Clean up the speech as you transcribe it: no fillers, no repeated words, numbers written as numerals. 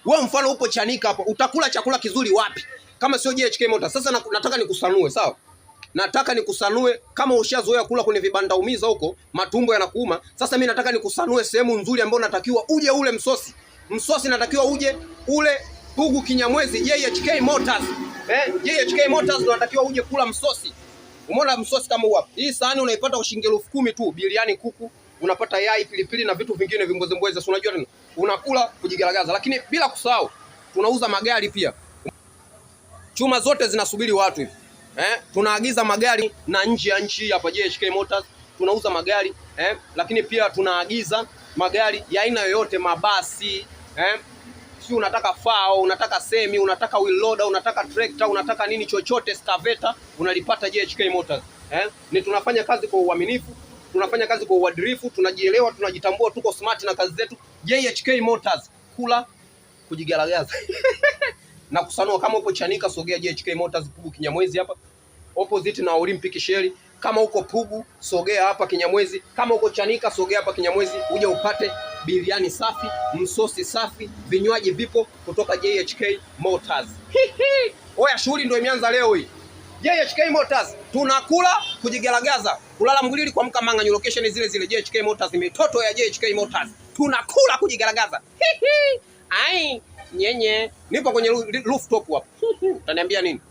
Wewe mfano upo Chanika hapo, utakula chakula kizuri wapi kama sio JHK Motors? Sasa nataka nikusanue, sawa? Nataka nikusanue kama ushazoea kula kwenye vibanda umiza huko, matumbo yanakuuma. Sasa mimi nataka nikusanue sehemu nzuri ambayo natakiwa uje ule msosi. Msosi natakiwa uje ule Pugu Kinyamwezi JHK Motors. JHK Motors ndo natakiwa uje kula msosi. Umeona msosi kama huu hapa. Hii sahani unaipata kwa shilingi 10,000 tu, biriani kuku, unapata yai, pilipili na vitu vingine vimbweze mbweze. Si unajua tena? Unakula kujigaragaza. Lakini bila kusahau tunauza magari pia. Chuma zote zinasubiri watu hivi. Tunaagiza magari na nje ya nchi hapa JHK Motors. Tunauza magari lakini pia tunaagiza magari ya aina yoyote, mabasi si unataka fao, unataka semi, unataka wheel loader, unataka tractor, unataka nini chochote, excavator, unalipata JHK Motors. Ni tunafanya kazi kwa uaminifu, tunafanya kazi kwa uadilifu, tunajielewa, tunajitambua, tuko smart na kazi zetu. JHK Motors, kula kujigaragaza. Na kusanua. Kama upo Chanika, sogea JHK Motors Pugu Kinyamwezi hapa opposite na Olympic Shell. Kama uko Pugu, sogea hapa Kinyamwezi. Kama uko Chanika, sogea hapa Kinyamwezi uje upate biriani safi, msosi safi, vinywaji vipo kutoka JHK Motors. Oya, shughuli ndio imeanza leo hii. JHK Motors, tunakula kujigaragaza. Kulala Mgulili kwa Mkamanga, location zile zile JHK Motors, mitoto ya JHK Motors. Tunakula kujigaragaza. Ai, nyenye. Nipo kwenye rooftop hapa. Utaniambia nini?